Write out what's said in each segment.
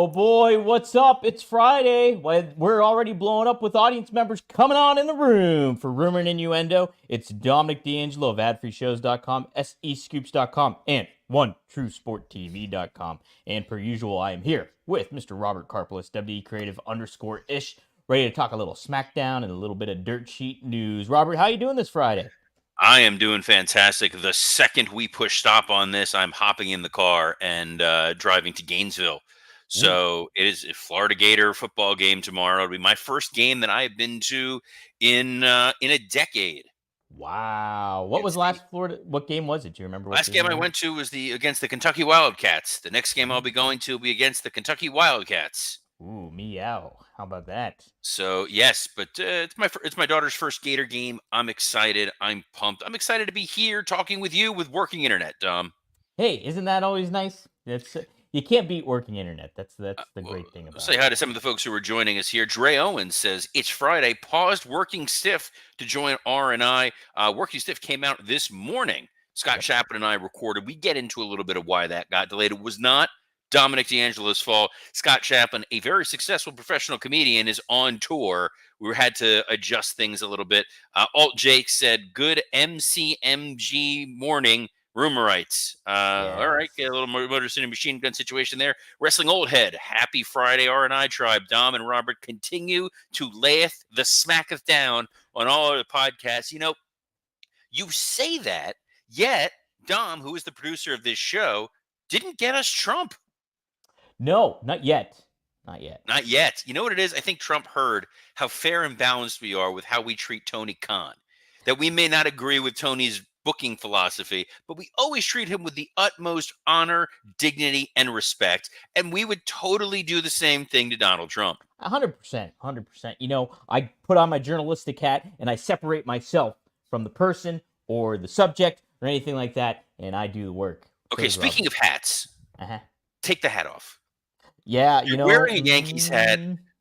boy, what's up? It's Friday. We're already blowing up with audience members coming on in the room for Rumor and Innuendo. It's Dominic D'Angelo of adfreeshows.com, SEscoops.com, and OneTrueSportTV.com. And per usual, I am here with Mr. Robert Karpelis, WE Creative _ish, ready to talk a little SmackDown and a little bit of dirt sheet news. Robert, how you doing this Friday? I am doing fantastic. The second we push stop on this, I'm hopping in the car and driving to Gainesville. So it is a Florida Gator football game tomorrow. It'll be my first game that I have been to in a decade. Wow. What was last Florida? What game was it? Do you remember what Last game I went to was against the Kentucky Wildcats. The next game I'll be going to will be against the Kentucky Wildcats. Ooh, meow. How about that? So yes, but it's my daughter's first Gator game. I'm excited. I'm pumped. I'm excited to be here talking with you with working internet, Dom. Hey, isn't that always nice? You can't beat working internet. That's the great thing about say it. hi to some of the folks who are joining us here. Dre Owens says it's Friday. Paused working stiff to join R&I. Working stiff came out this morning. Scott Chapman and I recorded. We get into a little bit of why that got delayed. It was not Dominic D'Angelo's fault. Scott Chapman, a very successful professional comedian, is on tour. We had to adjust things a little bit. Alt Jake said, good MCMG morning. Rumorites. All right, get a little Motor City Machine Gun situation there. Wrestling Old Head. Happy Friday, R&I Tribe. Dom and Robert continue to layeth the smacketh down on all of the podcasts. You know, you say that, yet Dom, who is the producer of this show, didn't get us Trump. No, not yet. Not yet. Not yet. You know what it is? I think Trump heard how fair and balanced we are with how we treat Tony Khan. That we may not agree with Tony's booking philosophy, but we always treat him with the utmost honor, dignity, and respect. And we would totally do the same thing to Donald Trump. 100%. 100%. You know, I put on my journalistic hat and I separate myself from the person or the subject or anything like that, and I do the work. Okay, speaking of hats, take the hat off. Yeah, You're wearing a Yankees hat.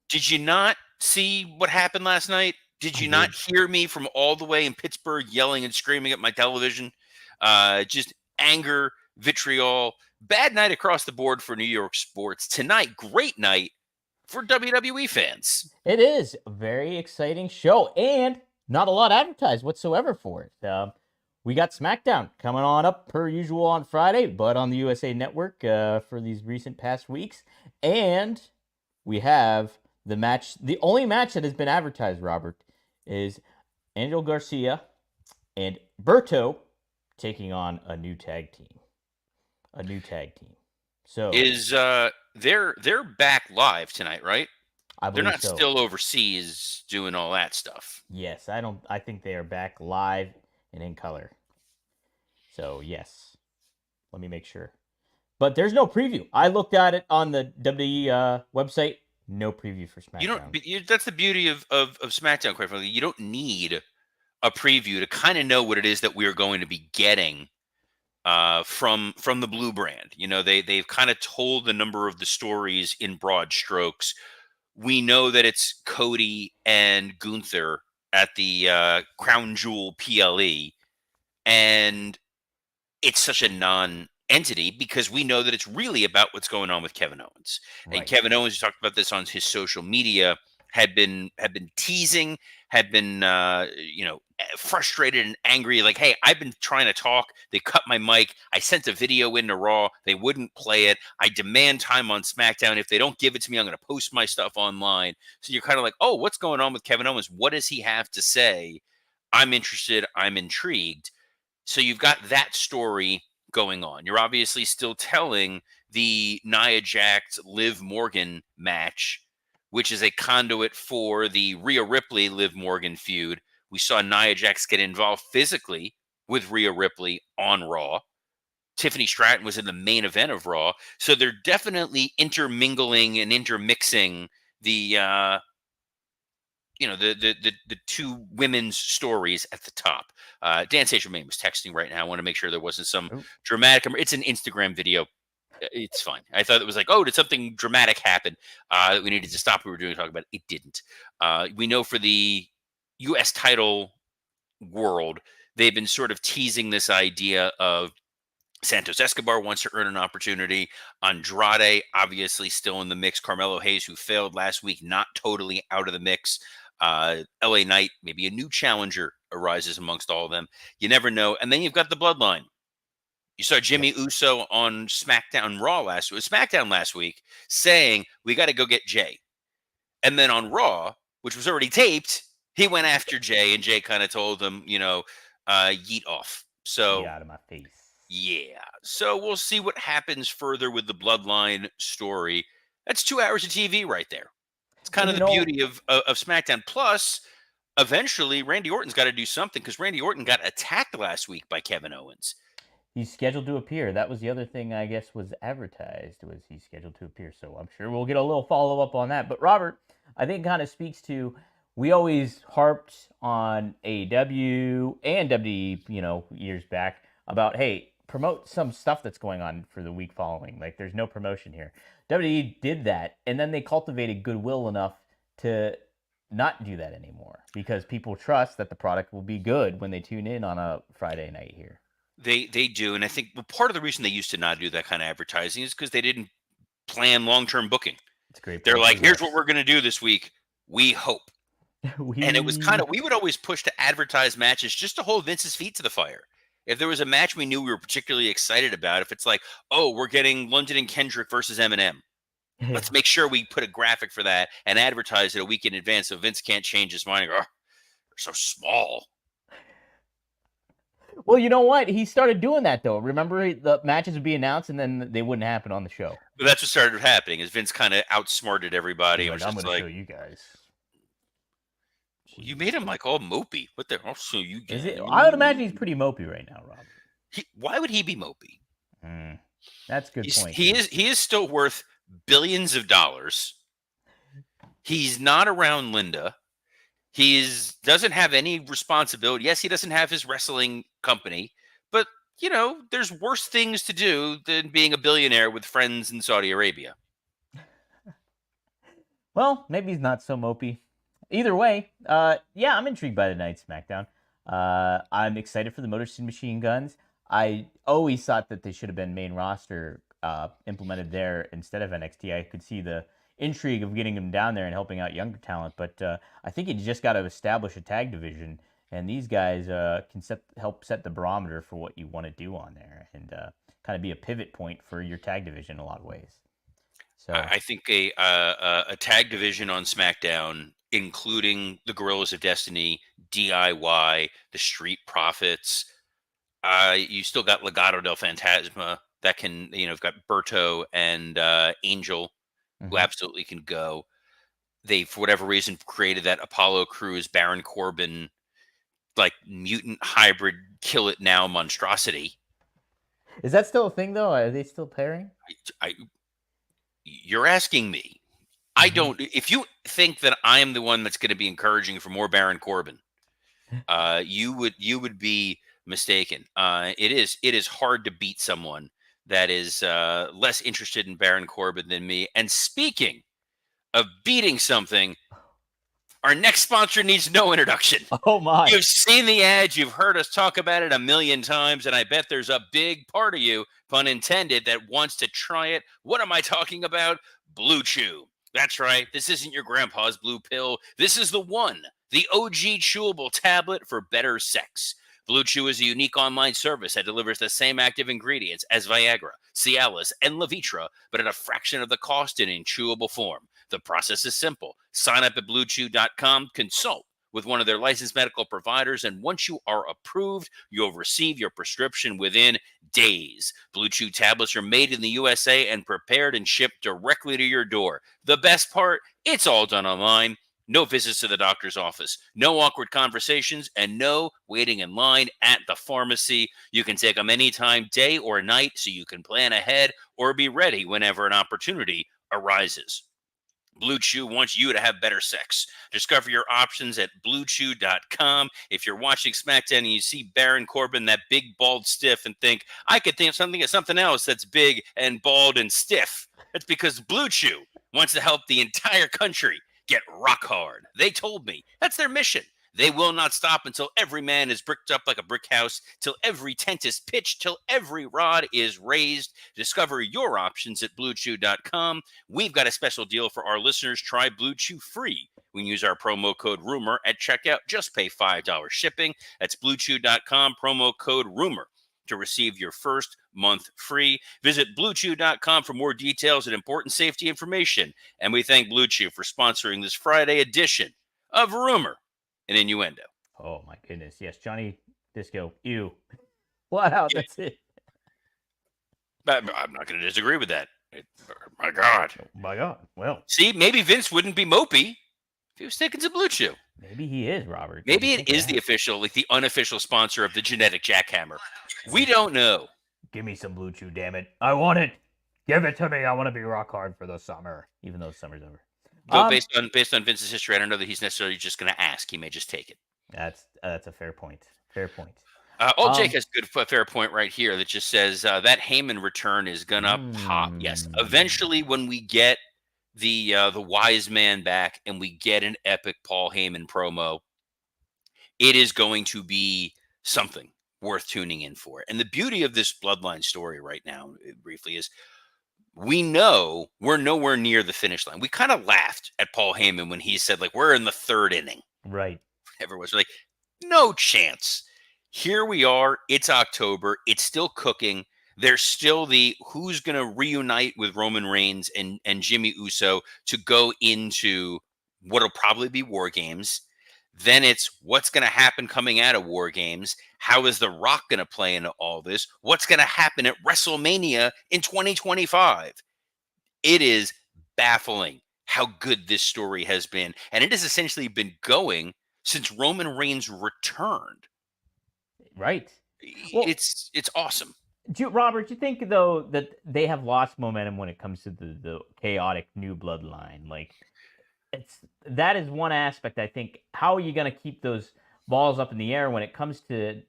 Did you not see what happened last night? Did you not hear me from all the way in Pittsburgh yelling and screaming at my television? Just anger, vitriol. Bad night across the board for New York sports. Tonight, great night for WWE fans. It is a very exciting show, and not a lot advertised whatsoever for it. We got SmackDown coming on up per usual on Friday, but on the USA Network for these recent past weeks. And we have the match. The only match that has been advertised, Robert, is Angel Garcia and Berto taking on a new tag team. So is they're back live tonight, right? They're not so. Still overseas doing all that stuff. Yes, I think they are back live and in color. So yes, let me make sure. But there's no preview. I looked at it on the WWE website. No preview for SmackDown. That's the beauty of SmackDown, quite frankly. You don't need a preview to kind of know what it is that we are going to be getting from the Blue brand. You know, they've kind of told a number of the stories in broad strokes. We know that it's Cody and Gunther at the Crown Jewel PLE, and it's such a non-entity because we know that it's really about what's going on with Kevin Owens. Right. And Kevin Owens, you talked about this on his social media, had been teasing, had been frustrated and angry. Like, hey, I've been trying to talk. They cut my mic. I sent a video into Raw. They wouldn't play it. I demand time on SmackDown. If they don't give it to me, I'm going to post my stuff online. So you're kind of like, oh, what's going on with Kevin Owens? What does he have to say? I'm interested. I'm intrigued. So you've got that story going on. You're obviously still telling the Nia Jax Liv Morgan match, which is a conduit for the Rhea Ripley Liv Morgan feud. We saw Nia Jax get involved physically with Rhea Ripley on Raw. Tiffany Stratton was in the main event of Raw. So they're definitely intermingling and intermixing the two women's stories at the top. Dan Sagermain was texting right now. I want to make sure there wasn't some dramatic. It's an Instagram video. It's fine. I thought it was like, oh, did something dramatic happen that we needed to stop what we were doing to talk about it? It didn't. We know for the U.S. title world, they've been sort of teasing this idea of Santos Escobar wants to earn an opportunity. Andrade, obviously, still in the mix. Carmelo Hayes, who failed last week, not totally out of the mix. LA Knight, maybe a new challenger arises amongst all of them. You never know. And then you've got the bloodline. You saw Jimmy Yes. Uso on SmackDown last week saying, we got to go get Jay. And then on Raw, which was already taped, he went after Jay, and Jay kind of told him, yeet off. Get So out of my face. yeah. So we'll see what happens further with the Bloodline story. That's 2 hours of TV right there. It's kind And of you the know, beauty of SmackDown. Plus, eventually, Randy Orton's got to do something because Randy Orton got attacked last week by Kevin Owens. he's scheduled to appear. That was the other thing I guess was advertised was he's scheduled to appear. So I'm sure we'll get a little follow up on that. But Robert, I think kind of speaks to we always harped on AEW and WWE, years back about hey, promote some stuff that's going on for the week following. Like there's no promotion here. WWE did that, and then they cultivated goodwill enough to not do that anymore because people trust that the product will be good when they tune in on a Friday night here. They do, and I think part of the reason they used to not do that kind of advertising is because they didn't plan long term booking. It's a great They're point like, too. here's Yes, what we're going to do this week. We hope. And it was we we would always push to advertise matches just to hold Vince's feet to the fire. If there was a match we knew we were particularly excited about, if it's like, oh, we're getting London and Kendrick versus Eminem, yeah. let's make sure we put a graphic for that and advertise it a week in advance so Vince can't change his mind. Oh, they're so small. Well, you know what? He started doing that though. Remember, the matches would be announced and then they wouldn't happen on the show. But that's what started happening is Vince kind of outsmarted everybody He's and like, was I'm just going to like, show you guys. you Jesus made him Christ. like all mopey. What the? I'll show you Is it? guys. I would imagine he's pretty mopey right now, Robert. Why would he be mopey? That's a good He's, point. he is he is still worth billions of dollars. He's not around Linda. Doesn't have any responsibility. Yes, he doesn't have his wrestling company, but there's worse things to do than being a billionaire with friends in Saudi Arabia. Well, maybe he's not so mopey. Either way, yeah, I'm intrigued by tonight's SmackDown. I'm excited for the Motor City Machine Guns. I always thought that they should have been main roster implemented there instead of NXT. I could see the intrigue of getting them down there and helping out younger talent, but I think you just got to establish a tag division, and these guys can help set the barometer for what you want to do on there, and kind of be a pivot point for your tag division in a lot of ways. So I think a tag division on SmackDown, including the Guerrillas of Destiny, DIY, the Street Profits. You still got Legado del Fantasma that can, you've got Berto and Angel who mhm. absolutely can go. They, for whatever reason, created that Apollo Crews, Baron Corbin, like mutant hybrid, kill it now monstrosity. Is that still a thing though? Are they still pairing? I, you're asking me. I Mm-hmm. don't. If you think that I am the one that's going to be encouraging for more Baron Corbin, you would be mistaken. It is hard to beat someone that is less interested in Baron Corbin than me. And speaking of beating something, our next sponsor needs no introduction. Oh my! You've seen the ads, you've heard us talk about it a million times, and I bet there's a big part of you, pun intended, that wants to try it. What am I talking about? Blue Chew. That's right. This isn't your grandpa's blue pill. This is the one, the OG chewable tablet for better sex. Blue Chew is a unique online service that delivers the same active ingredients as Viagra, Cialis, and Levitra, but at a fraction of the cost and in chewable form. The process is simple. Sign up at bluechew.com, consult with one of their licensed medical providers, and once you are approved, you'll receive your prescription within days. Blue Chew tablets are made in the USA and prepared and shipped directly to your door. The best part, it's all done online. No visits to the doctor's office, no awkward conversations, and no waiting in line at the pharmacy. You can take them anytime, day or night, so you can plan ahead or be ready whenever an opportunity arises. Blue Chew wants you to have better sex. Discover your options at bluechew.com. If you're watching SmackDown and you see Baron Corbin, that big, bald, stiff, and think, I could think of something else that's big and bald and stiff. That's because Blue Chew wants to help the entire country get rock hard. They told me that's their mission. They will not stop until every man is bricked up like a brick house, till every tent is pitched, till every rod is raised. Discover your options at BlueChew.com. We've got a special deal for our listeners. Try Blue Chew free when you use our promo code RUMOR at checkout. Just pay $5 shipping. That's BlueChew.com, promo code RUMOR to receive your first month free. Visit BlueChew.com for more details and important safety information. And we thank Blue Chew for sponsoring this Friday edition of Rumor and Innuendo. Oh my goodness. Yes, Johnny Disco. Ew. Flat out, that's it. I'm not going to disagree with that. My God. Oh my God. Well, see, maybe Vince wouldn't be mopey if he was taking some Blue Chew. Maybe he is, Robert. Maybe it is the official, like the unofficial sponsor of the genetic jackhammer. We don't know. Give me some Blue Chew, damn it. I want it. Give it to me. I want to be rock hard for the summer, even though summer's over. Though based on Vince's history, I don't know that he's necessarily just going to ask. He may just take it. That's a fair point. Fair point. Jake has a fair point right here that just says that Heyman return is going to pop. Yes, eventually when we get the wise man back and we get an epic Paul Heyman promo, it is going to be something worth tuning in for. And the beauty of this Bloodline story right now, briefly, is we know we're nowhere near the finish line. We kind of laughed at Paul Heyman when he said, like, we're in the third inning. Right. Everyone's like, no chance. Here we are. It's October. It's still cooking. There's still the who's going to reunite with Roman Reigns and Jimmy Uso to go into what'll probably be War Games. Then it's what's going to happen coming out of War Games. How is The Rock going to play into all this? What's going to happen at WrestleMania in 2025? It is baffling how good this story has been. And it has essentially been going since Roman Reigns returned. Right. Well, it's awesome. Robert, do you think, though, that they have lost momentum when it comes to the chaotic new bloodline? Like, that is one aspect, I think. How are you going to keep those balls up in the air when it comes to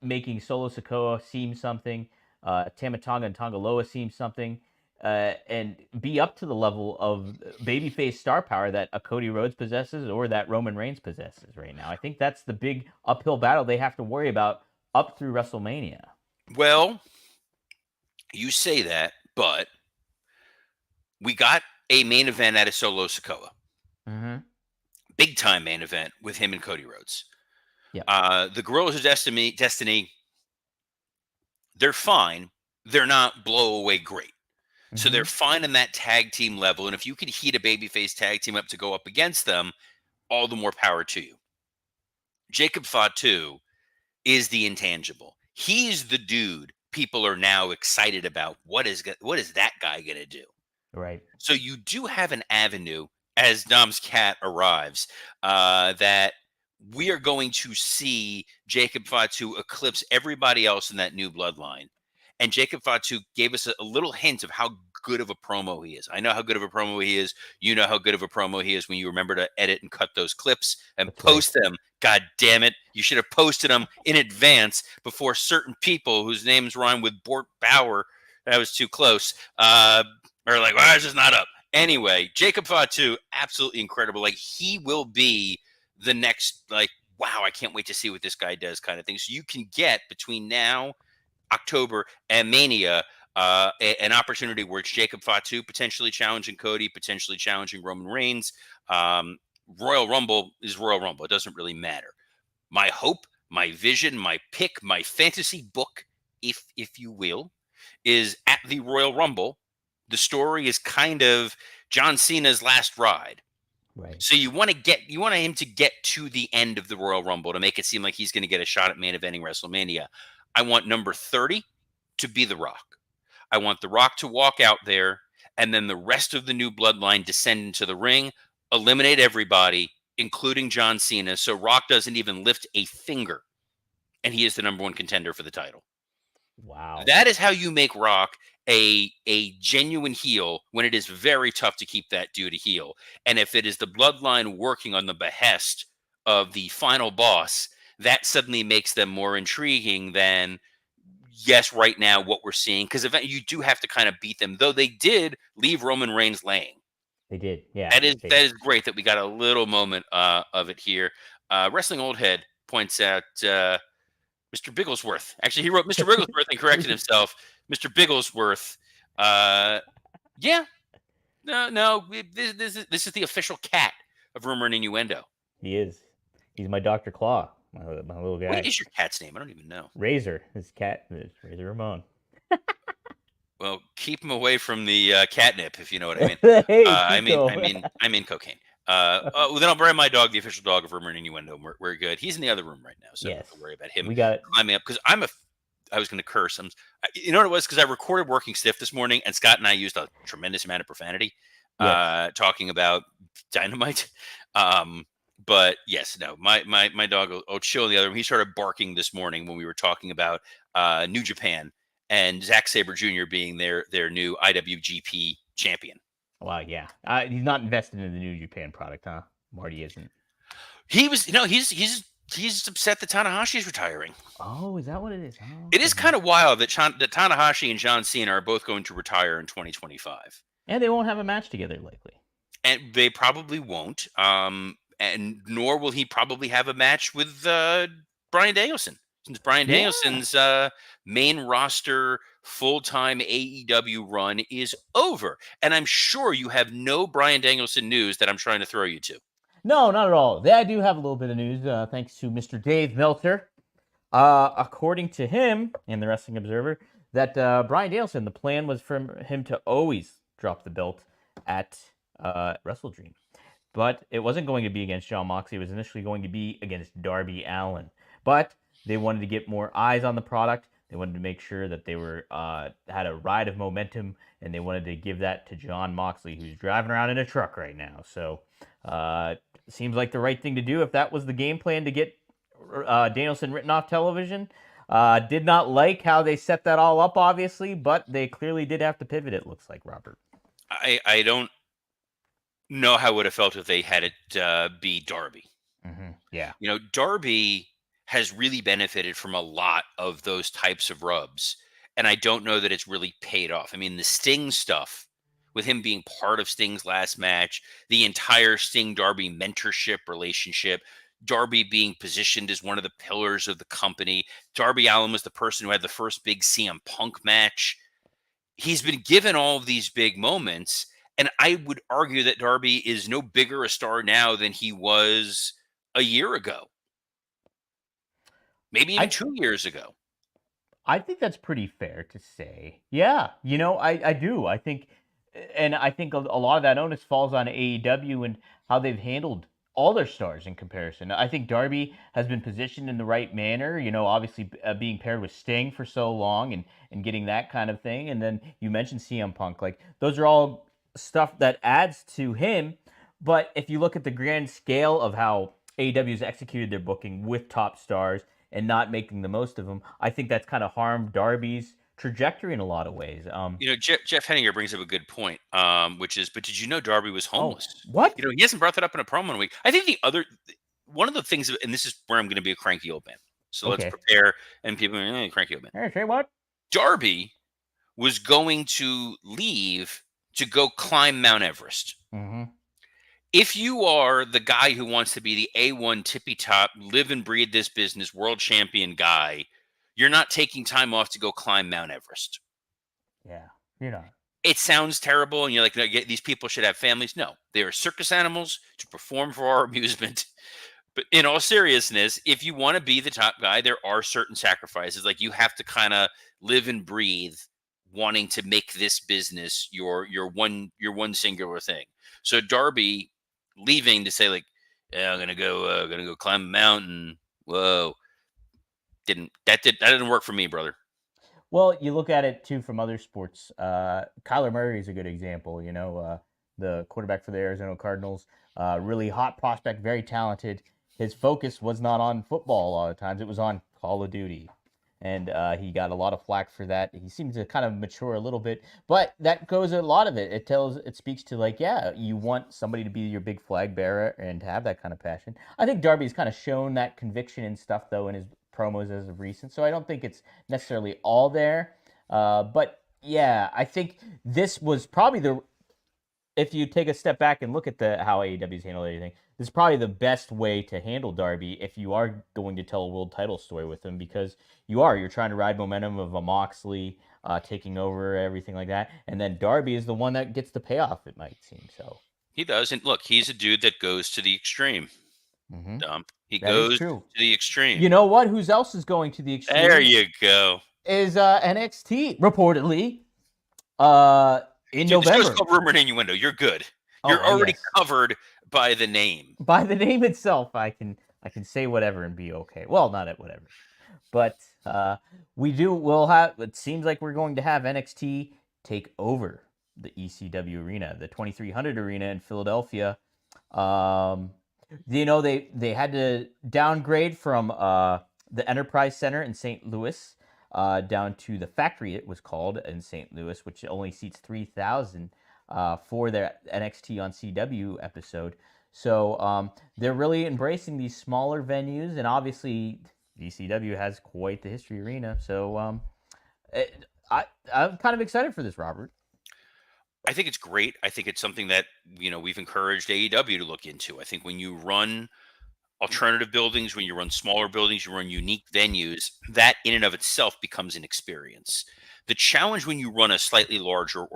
making Solo Sikoa seem something, Tama Tonga and Tonga Loa seem something, and be up to the level of babyface star power that a Cody Rhodes possesses or that Roman Reigns possesses right now? I think that's the big uphill battle they have to worry about up through WrestleMania. Well, you say that, but we got a main event at a Solo Sikoa. Mm-hmm. Big time main event with him and Cody Rhodes. Yep. The Guerrillas of Destiny, they're fine. They're not blow away great. Mm-hmm. So they're fine in that tag team level. And if you could heat a babyface tag team up to go up against them, all the more power to you. Jacob Fatu is the intangible. He's the dude people are now excited about. What is that guy going to do? Right. So you do have an avenue as Dom's cat arrives that we are going to see Jacob Fatu eclipse everybody else in that new bloodline. And Jacob Fatu gave us a little hint of how good of a promo he is. I know how good of a promo he is. You know how good of a promo he is when you remember to edit and cut those clips and post them. God damn it. You should have posted them in advance before certain people whose names rhyme with Bort Bauer. That was too close. Are like, why is this not up? Anyway, Jacob Fatu, absolutely incredible. Like, he will be the next, like, wow, I can't wait to see what this guy does kind of thing. So you can get between now, October, and Mania, an opportunity where it's Jacob Fatu potentially challenging Cody, potentially challenging Roman Reigns. Royal Rumble is Royal Rumble. It doesn't really matter. My hope, my vision, my pick, my fantasy book, if you will, is at the Royal Rumble. The story is kind of John Cena's last ride. Right. So you want him to get to the end of the Royal Rumble to make it seem like he's going to get a shot at main eventing WrestleMania. I want number 30 to be The Rock. I want The Rock to walk out there, and then the rest of the new bloodline descend into the ring, eliminate everybody, including John Cena, so Rock doesn't even lift a finger, and he is the number one contender for the title. Wow. That is how you make Rock a genuine heel when it is very tough to keep that dude a heel. And if it is the bloodline working on the behest of the final boss, that suddenly makes them more intriguing than, yes, right now what we're seeing. Because you do have to kind of beat them, though they did leave Roman Reigns laying. They did, yeah. That is great that we got a little moment of it here. Wrestling Old Head points out Mr. Bigglesworth. Actually, he wrote Mr. Wigglesworth and corrected himself. Mr. Bigglesworth. Yeah, no. This is the official cat of Rumor and Innuendo. He is. He's my Dr. Claw, my little guy. What is your cat's name? I don't even know. Razor. His cat is Razor Ramon. Well, keep him away from the catnip, if you know what I mean. Hey, I mean cocaine. Well, then I'll bury my dog, the official dog of Rumor and Innuendo. We're good. He's in the other room right now, so yes. don't worry about him. We got it. Climbing up because I was going to curse. You know what it was? Because I recorded Working Stiff this morning, and Scott and I used a tremendous amount of profanity, talking about Dynamite. But yes, no, my dog will chill in the other room. He started barking this morning when we were talking about New Japan and Zack Sabre Jr. being their new IWGP champion. Wow, yeah. He's not invested in the New Japan product, huh? Marty isn't. He was, he's upset that Tanahashi's retiring. Oh, is that what it is? Oh, it is kind of wild that Tanahashi and John Cena are both going to retire in 2025. And they won't have a match together, likely. And they probably won't. And nor will he probably have a match with Bryan Danielson, since Bryan Danielson's main roster full-time AEW run is over. And I'm sure you have no Bryan Danielson news that I'm trying to throw you to. No, not at all. I do have a little bit of news, thanks to Mr. Dave Meltzer. According to him and the Wrestling Observer, that Bryan Danielson, the plan was for him to always drop the belt at Wrestle Dream. But it wasn't going to be against Jon Moxley. It was initially going to be against Darby Allin. But they wanted to get more eyes on the product. They wanted to make sure that they were had a ride of momentum, and they wanted to give that to Jon Moxley, who's driving around in a truck right now. So seems like the right thing to do if that was the game plan to get Danielson written off television. Did not like how they set that all up, obviously, but they clearly did have to pivot, it looks like, Robert. I don't know how it would have felt if they had it be Darby. Mm-hmm. Yeah. Darby has really benefited from a lot of those types of rubs, and I don't know that it's really paid off. I mean, the Sting stuff, with him being part of Sting's last match, the entire Sting-Darby mentorship relationship, Darby being positioned as one of the pillars of the company. Darby Allin was the person who had the first big CM Punk match. He's been given all of these big moments, and I would argue that Darby is no bigger a star now than he was a year ago. Maybe even 2 years ago. I think that's pretty fair to say. Yeah, I do. I think a lot of that onus falls on AEW and how they've handled all their stars in comparison. I think Darby has been positioned in the right manner, obviously being paired with Sting for so long and getting that kind of thing. And then you mentioned CM Punk. Like, those are all stuff that adds to him. But if you look at the grand scale of how AEW has executed their booking with top stars and not making the most of them, I think that's kind of harmed Darby's trajectory in a lot of ways. Jeff Henninger brings up a good point, which is, but did you know Darby was homeless? What? He hasn't brought that up in a promo in a week. I think one of the things, and this is where I'm going to be a cranky old man. So let's prepare, and people are cranky old man. Hey, say what? Darby was going to leave to go climb Mount Everest. Mm-hmm. If you are the guy who wants to be the A1 tippy top, live and breathe this business, world champion guy, you're not taking time off to go climb Mount Everest. Yeah, you're not. It sounds terrible, and you're like, no, these people should have families. No, they are circus animals to perform for our amusement. But in all seriousness, if you want to be the top guy, there are certain sacrifices. Like, you have to kind of live and breathe wanting to make this business your one singular thing. So Darby leaving to say, like, yeah, I'm gonna go climb a mountain. Whoa. That didn't work for me, brother. Well, you look at it too from other sports. Kyler Murray is a good example. The quarterback for the Arizona Cardinals, really hot prospect, very talented. His focus was not on football a lot of times; it was on Call of Duty, and he got a lot of flack for that. He seems to kind of mature a little bit, but that goes a lot of it. It speaks to, like, yeah, you want somebody to be your big flag bearer and to have that kind of passion. I think Darby's kind of shown that conviction and stuff, though, in his promos as of recent, so I don't think it's necessarily all there. But yeah, I think this was probably if you take a step back and look at how AEW's handled everything, this is probably the best way to handle Darby if you are going to tell a world title story with him, because you're trying to ride momentum of a Moxley taking over, everything like that, and then Darby is the one that gets the payoff, it might seem. So He does, and look, he's a dude that goes to the extreme. He that is goes true. to the extreme. You know what? Who's else is going to the There extreme? you go. Is NXT reportedly in Dude, the show's November. called Rumor and Innuendo. You're good. You're Oh, already yes. covered by the name. By the name itself, I can say whatever and be okay. Well, not at whatever, but we'll have. It seems like we're going to have NXT take over the ECW Arena, the 2300 Arena in Philadelphia. They had to downgrade from the Enterprise Center in St. Louis down to the Factory, it was called, in St. Louis, which only seats 3,000 for their NXT on CW episode. So they're really embracing these smaller venues, and obviously ECW has quite the history arena. So I'm kind of excited for this, Robert. I think it's great. I think it's something that we've encouraged AEW to look into. I think when you run alternative buildings, when you run smaller buildings, you run unique venues, that in and of itself becomes an experience. The challenge when you run a slightly larger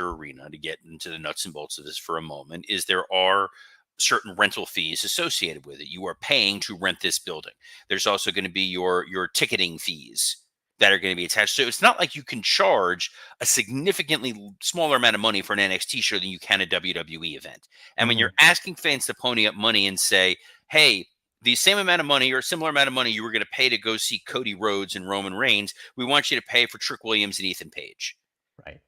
arena, to get into the nuts and bolts of this for a moment, is there are certain rental fees associated with it. You are paying to rent this building. There's also going to be your ticketing fees that are going to be attached. So it's not like you can charge a significantly smaller amount of money for an NXT show than you can a WWE event. And when you're asking fans to pony up money and say, hey, the same amount of money or a similar amount of money you were going to pay to go see Cody Rhodes and Roman Reigns, we want you to pay for Trick Williams and Ethan Page. Right.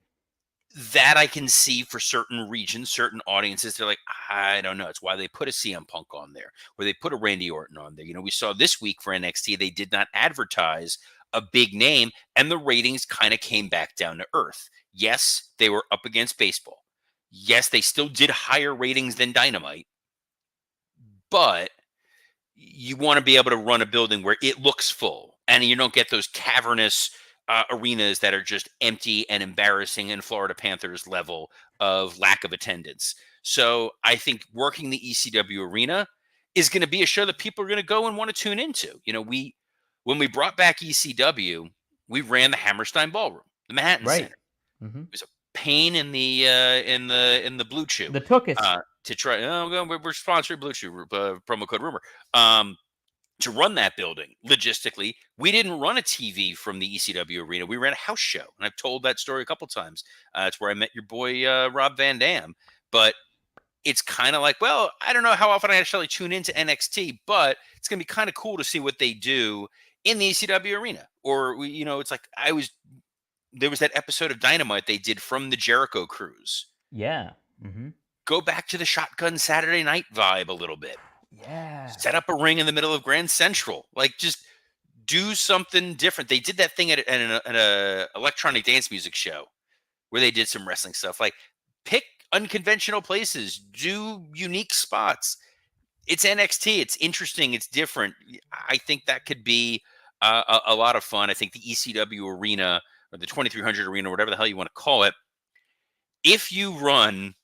That I can see for certain regions, certain audiences. They're like, I don't know. It's why they put a CM Punk on there, or they put a Randy Orton on there. We saw this week for NXT, they did not advertise a big name, and the ratings kind of came back down to earth. Yes, they were up against baseball. Yes, they still did higher ratings than Dynamite, but you want to be able to run a building where it looks full and you don't get those cavernous arenas that are just empty and embarrassing in Florida Panthers level of lack of attendance. So I think working the ECW Arena is going to be a show that people are going to go and want to tune into. When we brought back ECW, we ran the Hammerstein Ballroom, the Manhattan Center. It was a pain in the Blue Chew. The Tookus. To try, we're sponsored Blue Chew promo code Rumor. To run that building logistically, we didn't run a TV from the ECW Arena. We ran a house show, and I've told that story a couple times. It's where I met your boy Rob Van Dam. But it's kind of like, well, I don't know how often I actually tune into NXT, but it's going to be kind of cool to see what they do in the ECW Arena. Or it's like there was that episode of Dynamite they did from the Jericho Cruise. Yeah. Go back to the Shotgun Saturday Night vibe a little bit. Yeah. Set up a ring in the middle of Grand Central. Like, just do something different. They did that thing at an electronic dance music show where they did some wrestling stuff. Like, pick unconventional places. Do unique spots. It's NXT. It's interesting. It's different. I think that could be a lot of fun. I think the ECW Arena or the 2300 Arena, whatever the hell you want to call it, if you run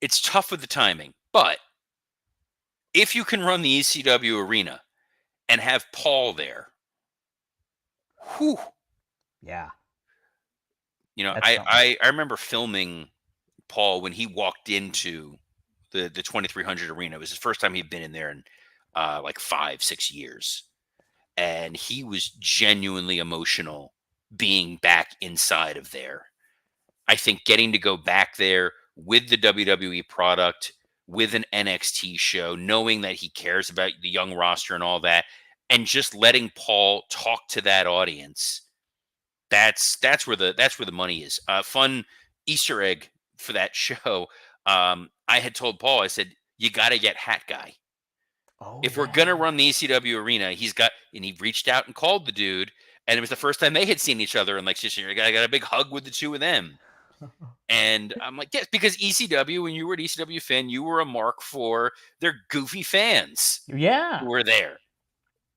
it's tough with the timing, but if you can run the ECW Arena and have Paul there, whew. Yeah. I remember filming Paul when he walked into the 2300 Arena. It was his first time he'd been in there in like 5-6 years. And he was genuinely emotional being back inside of there. I think getting to go back there with the WWE product, with an NXT show, knowing that he cares about the young roster and all that, and just letting Paul talk to that audience. That's where the money is. Fun Easter egg for that show. I had told Paul, I said, you got to get Hat Guy. If we're going to run the ECW Arena, and he reached out and called the dude, and it was the first time they had seen each other. And like, I got a big hug with the two of them. And I'm like, yes, because ECW, when you were an ECW fan, you were a mark for their goofy fans. Yeah. Who were there.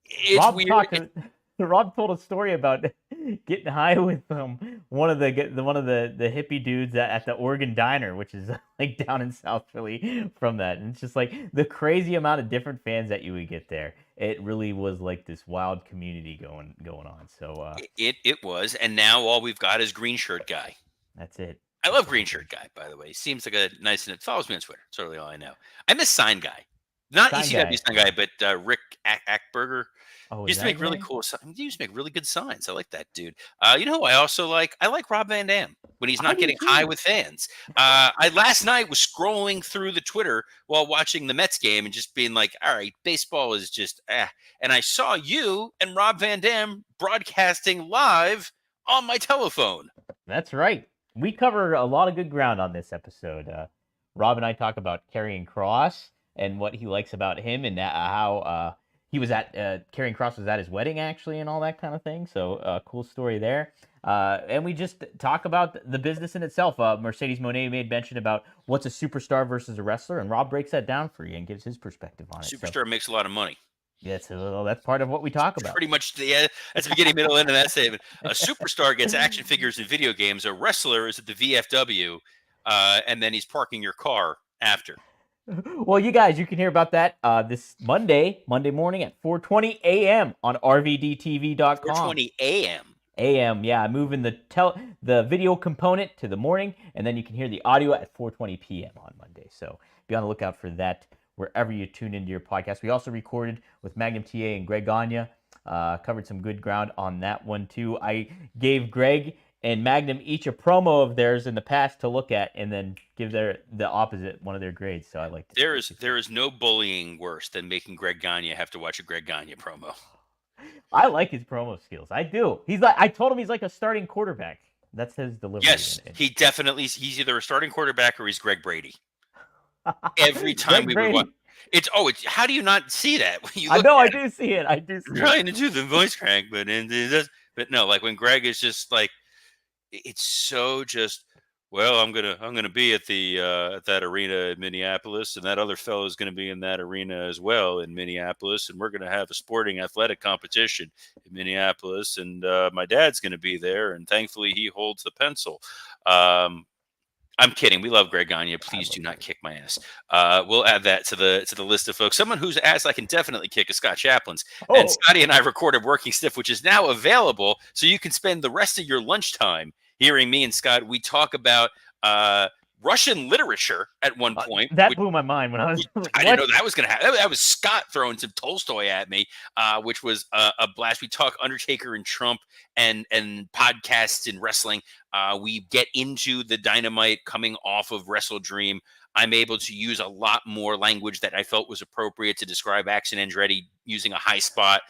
It's weird. Rob told a story about getting high with one of the hippie dudes at the Oregon Diner, which is like down in South Philly from that. And it's just like the crazy amount of different fans that you would get there. It really was like this wild community going on. So It was, and now all we've got is Green Shirt Guy. that's it. I love Green Shirt Guy, by the way. He seems like a nice, and it follows me on Twitter. That's really all I know. I miss Sign Guy. Not Sign ECW Guy. Sign Guy, but Rick Ackberger. Oh, He is used to that make his really name? cool signs. He used to make really good signs. I like that dude. You know who I also like? I like Rob Van Dam when he's I not do getting high too. with fans. I last night was scrolling through the Twitter while watching the Mets game and just being like, all right, baseball is just And I saw you and Rob Van Dam broadcasting live on my telephone. That's right. We cover a lot of good ground on this episode. Rob and I talk about Karrion Kross and what he likes about him, and how he was at Karrion Kross was at his wedding actually, and all that kind of thing. So cool story there. And we just talk about the business in itself. Mercedes Moné made mention about what's a superstar versus a wrestler, and Rob breaks that down for you and gives his perspective on it. So Superstar makes a lot of money. yeah, so that's part of what we talk about. Pretty much that's the beginning, middle, end of that statement. A superstar gets action figures in video games. A wrestler is at the VFW, and then he's parking your car after. Well, you guys, you can hear about that this Monday morning at 4:20 a.m. on rvdtv.com. 4:20 a.m. AM, yeah, moving the video component to the morning, and then you can hear the audio at 4:20 p.m. on Monday. So be on the lookout for that wherever you tune into your podcast. We also recorded with Magnum TA and Greg Gagne, covered some good ground on that one too. I gave Greg and Magnum each a promo of theirs in the past to look at, and then give the opposite one of their grades. So I like to. There is no bullying worse than making Greg Gagne have to watch a Greg Gagne promo. I like his promo skills. I do. I told him he's like a starting quarterback. That's his delivery. Yes, he's either a starting quarterback or he's Greg Brady. Every time we would watch, it's how do you not see that when you look I do see it. I do see trying to do the voice crack, but no, like when Greg is just like, it's so just, well, I'm gonna be at the at that arena in Minneapolis, and that other fellow is gonna be in that arena as well in Minneapolis, and we're gonna have a sporting athletic competition in Minneapolis, and my dad's gonna be there, and thankfully he holds the pencil. I'm kidding. We love Greg Gagne. Please do not kick my ass. We'll add that to the list of folks. Someone whose ass I can definitely kick is Scott Chaplin's. Oh. And Scotty and I recorded Working Stiff, which is now available, so you can spend the rest of your lunchtime hearing me and Scott. We talk about Russian literature at one point. That blew my mind when I was. I didn't know that was going to happen. That was Scott throwing some Tolstoy at me, which was a blast. We talk Undertaker and Trump and podcasts and wrestling. We get into the Dynamite coming off of Wrestle Dream. I'm able to use a lot more language that I felt was appropriate to describe Action Andretti using a high spot.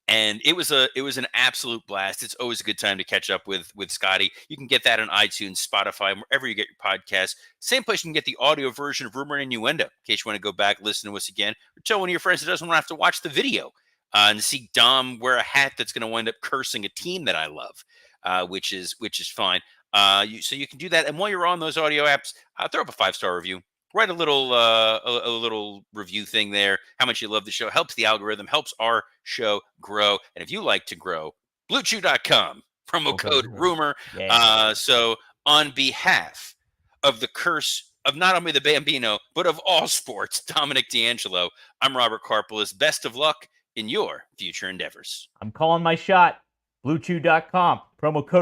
And it was an absolute blast. It's always a good time to catch up with Scotty. You can get that on iTunes, Spotify, wherever you get your podcasts. Same place you can get the audio version of Rumor and Innuendo, in case you want to go back, listen to us again, or tell one of your friends that doesn't want to have to watch the video and see Dom wear a hat that's going to wind up cursing a team that I love, which is fine. So you can do that. And while you're on those audio apps, throw up a 5-star review. Write a little a little review thing there. How much you love the show helps the algorithm, helps our show grow. And if you like to grow, BlueChew.com, promo code Rumor. Yeah. So on behalf of the curse of not only the Bambino but of all sports, Dominic D'Angelo, I'm Robert Karpelis. Best of luck in your future endeavors. I'm calling my shot. BlueChew.com, promo code